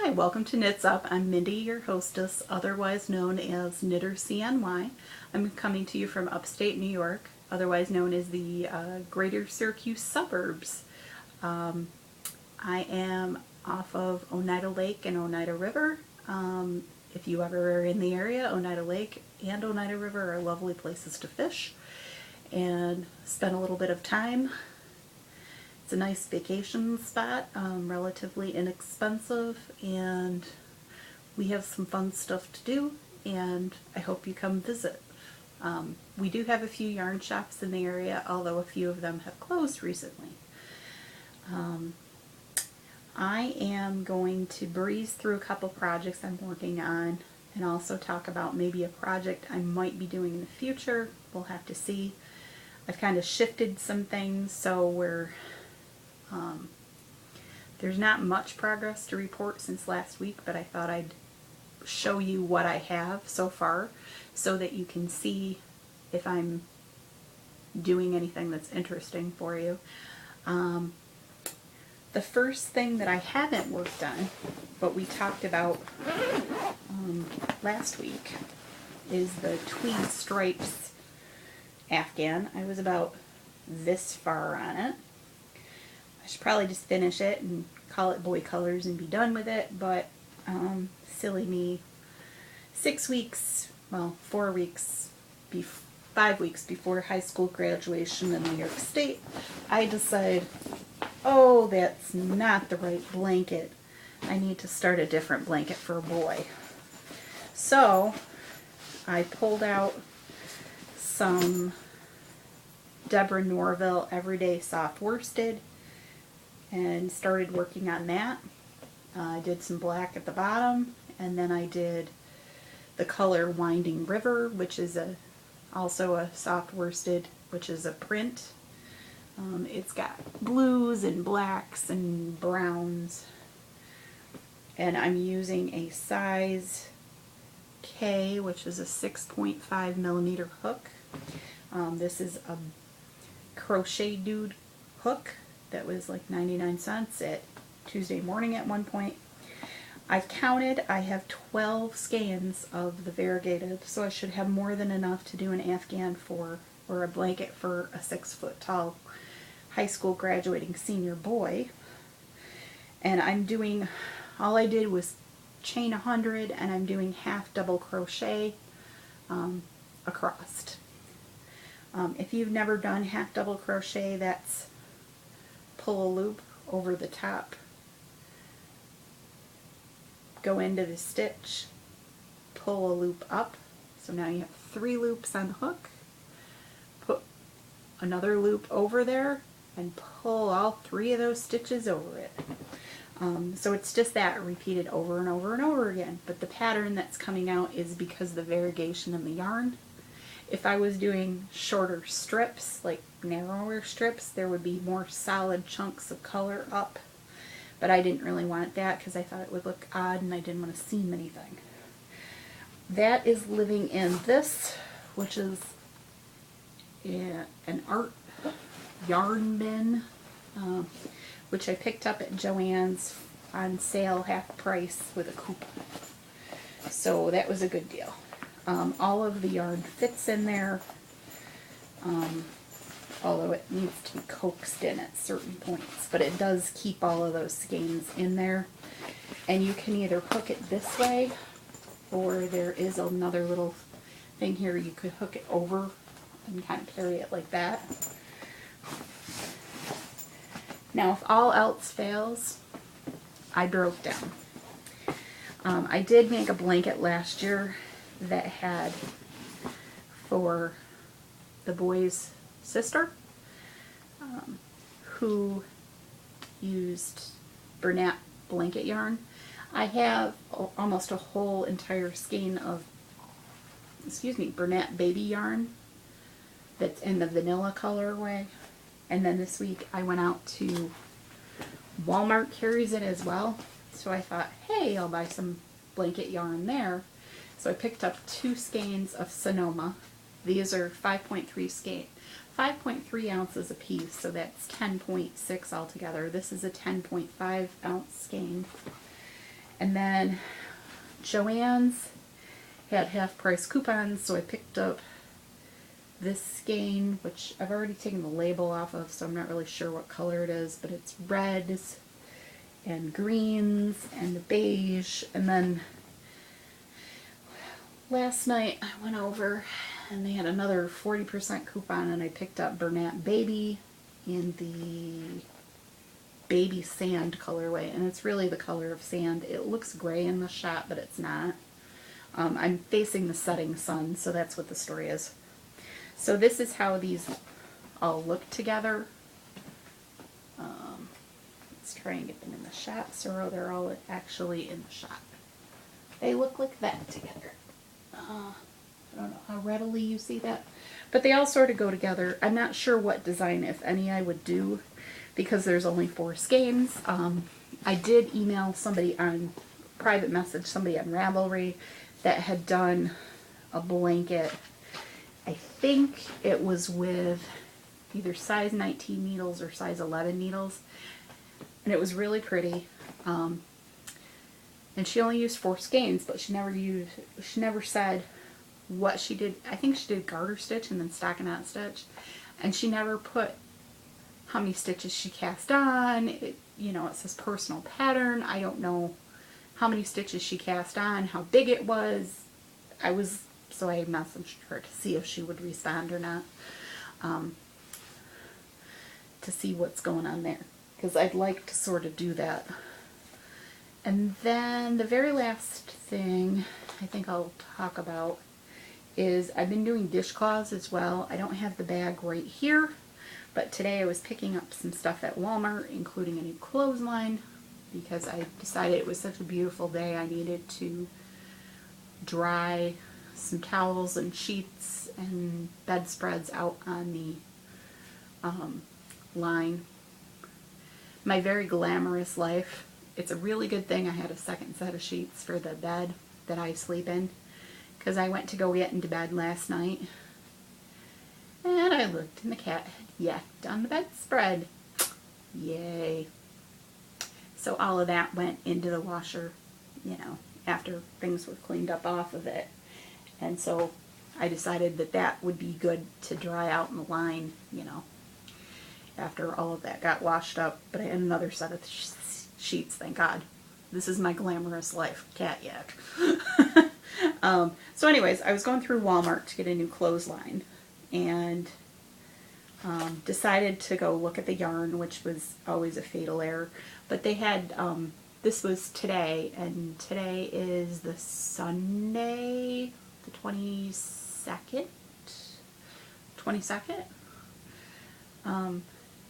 Hi, welcome to Knits Up. I'm Mindy, your hostess, otherwise known as Knitter CNY. I'm coming to you from upstate New York, otherwise known as the greater Syracuse suburbs. I am off of Oneida Lake and Oneida River. If you ever are in the area, Oneida Lake and Oneida River are lovely places to fish and spend a little bit of time. It's a nice vacation spot, relatively inexpensive, and we have some fun stuff to do, and I hope you come visit. We do have a few yarn shops in the area, although a few of them have closed recently. I am going to breeze through a couple projects I'm working on and also talk about maybe a project I might be doing in the future. We'll have to see. I've kind of shifted some things, so there's not much progress to report since last week, but I thought I'd show you what I have so far so that you can see if I'm doing anything that's interesting for you. The first thing that I haven't worked on, but we talked about last week, is the tweed stripes afghan. I was about this far on it. I should probably just finish it and call it boy colors and be done with it, but silly me, 6 weeks, well, 4 weeks, 5 weeks before high school graduation in New York State, I decided, oh, that's not the right blanket. I need to start a different blanket for a boy. So I pulled out some Deborah Norville Everyday Soft Worsted and started working on that. I did some black at the bottom, and then I did the color Winding River, which is also a soft worsted, which is a print. It's got blues and blacks and browns, and I'm using a size K, which is a 6.5 millimeter hook. This is a Crochet Dude hook that was like 99 cents at Tuesday Morning at one point. I counted, I have 12 skeins of the variegated, so I should have more than enough to do an afghan for, or a blanket for a 6-foot tall high school graduating senior boy. And I'm doing, all I did was chain 100, and I'm doing half double crochet across. If you've never done half double crochet, that's pull a loop over the top, go into the stitch, pull a loop up, so now you have 3 loops on the hook, put another loop over there, and pull all 3 of those stitches over it. So it's just that repeated over and over and over again, but the pattern that's coming out is because of the variegation in the yarn. If I was doing shorter strips, like narrower strips, there would be more solid chunks of color up. But I didn't really want that because I thought it would look odd and I didn't want to seam anything. That is living in this, which is an art yarn bin, which I picked up at Joann's on sale, half price with a coupon. So that was a good deal. All of the yarn fits in there, although it needs to be coaxed in at certain points, but it does keep all of those skeins in there. And you can either hook it this way, or there is another little thing here you could hook it over and kind of carry it like that. Now if all else fails, I broke down. I did make a blanket last year that had for the boy's sister, who used Bernat blanket yarn. I have almost a whole entire skein of, Bernat baby yarn that's in the vanilla colorway. And then this week I went out to Walmart, carries it as well. So I thought, hey, I'll buy some blanket yarn there. So I picked up 2 skeins of Sonoma. These are 5.3 ounces a piece, so that's 10.6 altogether. This is a 10.5 ounce skein. And then Joann's had half price coupons, so I picked up this skein, which I've already taken the label off of, so I'm not really sure what color it is, but it's reds and greens and beige. And then last night I went over and they had another 40% coupon, and I picked up Bernat Baby in the baby sand colorway, and it's really the color of sand. It looks gray in the shot, but it's not. I'm facing the setting sun, so that's what the story is. So this is how these all look together. Let's try and get them in the shot so they're all actually in the shot. They look like that together. I don't know how readily you see that, but they all sort of go together. I'm not sure what design, if any, I would do because there's only 4 skeins. I did email somebody on private message, somebody on Ravelry, that had done a blanket. I think it was with either size 19 needles or size 11 needles, and it was really pretty. And she only used 4 skeins, but she never said what she did. I think she did garter stitch and then stockinette stitch, and she never put how many stitches she cast on. It says personal pattern. I don't know how many stitches she cast on, how big it was. So I messaged her to see if she would respond or not, to see what's going on there, because I'd like to sort of do that. And then the very last thing I think I'll talk about is I've been doing dishcloths as well. I don't have the bag right here, but today I was picking up some stuff at Walmart, including a new clothesline, because I decided it was such a beautiful day I needed to dry some towels and sheets and bedspreads out on the line. My very glamorous life. It's a really good thing I had a second set of sheets for the bed that I sleep in, because I went to go get into bed last night and I looked and the cat had yacked on the bedspread. Yay. So all of that went into the washer, after things were cleaned up off of it. And so I decided that would be good to dry out in the line, after all of that got washed up. But I had another set of sheets, thank God. This is my glamorous life, cat yak. So anyways, I was going through Walmart to get a new clothesline, and decided to go look at the yarn, which was always a fatal error. But they had, this was today, and today is the Sunday, the 22nd? 22nd?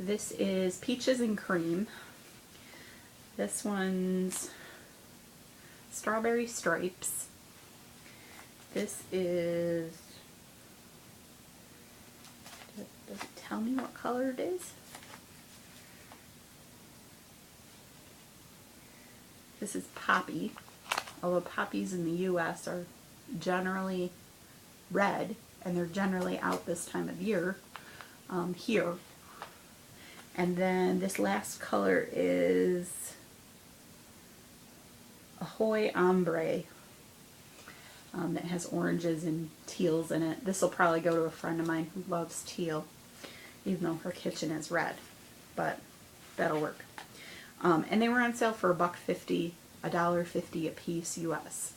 This is Peaches and Cream. This one's Strawberry Stripes. This is, does it tell me what color it is? This is Poppy, although poppies in the U.S. are generally red, and they're generally out this time of year here. And then this last color is Ahoy Ombre, that has oranges and teals in it. This will probably go to a friend of mine who loves teal, even though her kitchen is red, but that'll work. And they were on sale for $1.50, $1.50 a piece US.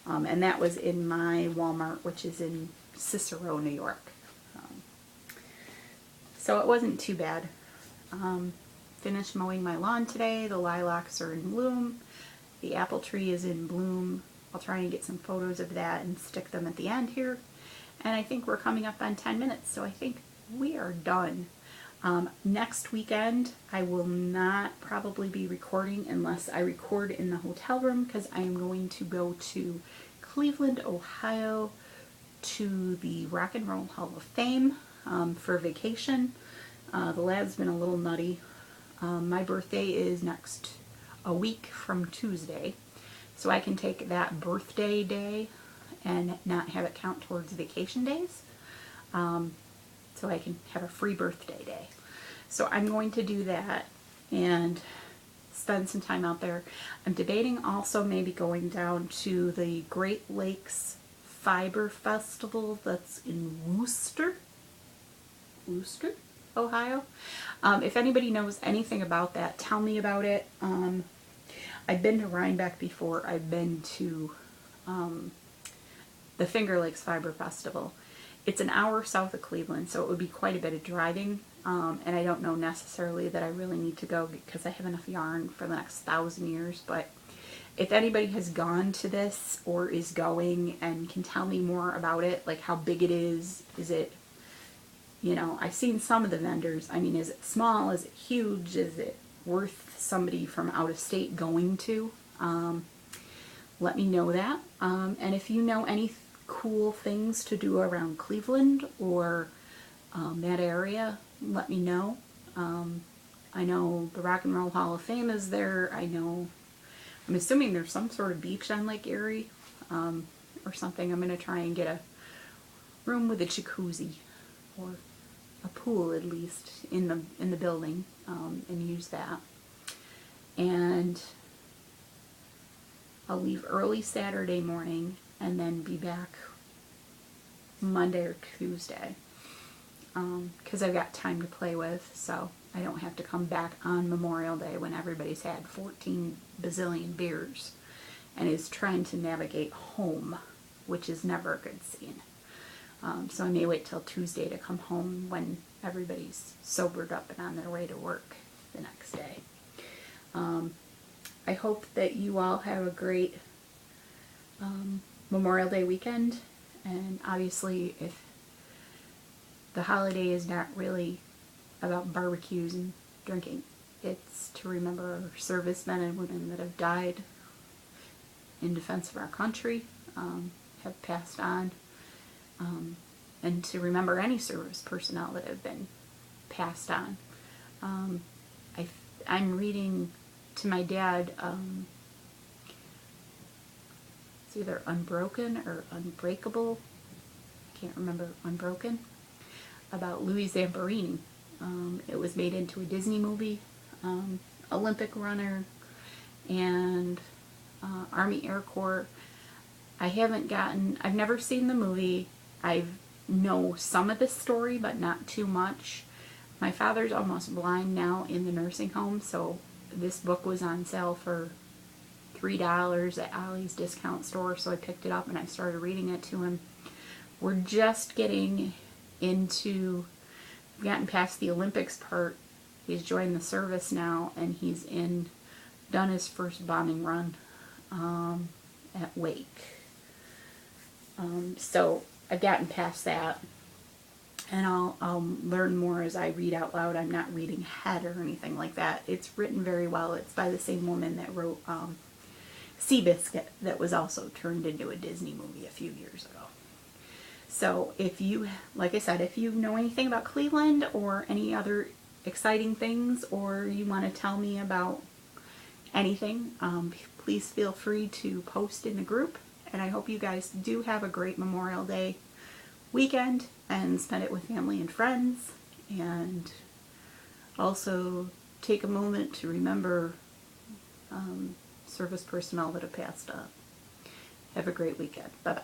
And that was in my Walmart, which is in Cicero, New York. So it wasn't too bad. Finished mowing my lawn today. The lilacs are in bloom. The apple tree is in bloom. I'll try and get some photos of that and stick them at the end here. And I think we're coming up on 10 minutes, so I think we are done. Next weekend, I will not probably be recording unless I record in the hotel room, because I am going to go to Cleveland, Ohio to the Rock and Roll Hall of Fame for vacation. The lad's been a little nutty. My birthday is a week from Tuesday, so I can take that birthday day and not have it count towards vacation days. So I can have a free birthday day. So I'm going to do that and spend some time out there. I'm debating also maybe going down to the Great Lakes Fiber Festival that's in Wooster, Ohio. If anybody knows anything about that, tell me about it. I've been to Rhinebeck before. I've been to the Finger Lakes Fiber Festival. It's an hour south of Cleveland, so it would be quite a bit of driving. And I don't know necessarily that I really need to go because I have enough yarn for the next 1,000 years. But if anybody has gone to this or is going and can tell me more about it, like how big it is it, you know, I've seen some of the vendors. I mean, is it small? Is it huge? Is it worth somebody from out of state going to? Let me know that. And if you know any cool things to do around Cleveland or that area, let me know. I know the Rock and Roll Hall of Fame is there. I'm assuming there's some sort of beach on Lake Erie or something. I'm going to try and get a room with a jacuzzi or a pool at least in the building and use that. And I'll leave early Saturday morning and then be back Monday or Tuesday because I've got time to play with, so I don't have to come back on Memorial Day when everybody's had 14 bazillion beers and is trying to navigate home, which is never a good scene. So I may wait till Tuesday to come home when everybody's sobered up and on their way to work the next day. I hope that you all have a great Memorial Day weekend, and obviously if the holiday is not really about barbecues and drinking, it's to remember our servicemen and women that have died in defense of our country, have passed on, and to remember any service personnel that have been passed on. I'm reading to my dad, it's either Unbroken or Unbreakable, I can't remember, Unbroken, about Louis Zamperini. It was made into a Disney movie, Olympic runner, and Army Air Corps. I've never seen the movie. I know some of the story, but not too much. My father's almost blind now in the nursing home, so this book was on sale for $3 at Ollie's discount store, so I picked it up and I started reading it to him. We're just getting into, we've gotten past the Olympics part. He's joined the service now, and he's done his first bombing run at Wake. So I've gotten past that, and I'll learn more as I read out loud. I'm not reading ahead or anything like that. It's written very well. It's by the same woman that wrote Seabiscuit, that was also turned into a Disney movie a few years ago. So if you, like I said, if you know anything about Cleveland or any other exciting things, or you want to tell me about anything, please feel free to post in the group. And I hope you guys do have a great Memorial Day weekend and spend it with family and friends. And also take a moment to remember service personnel that have passed on. Have a great weekend. Bye-bye.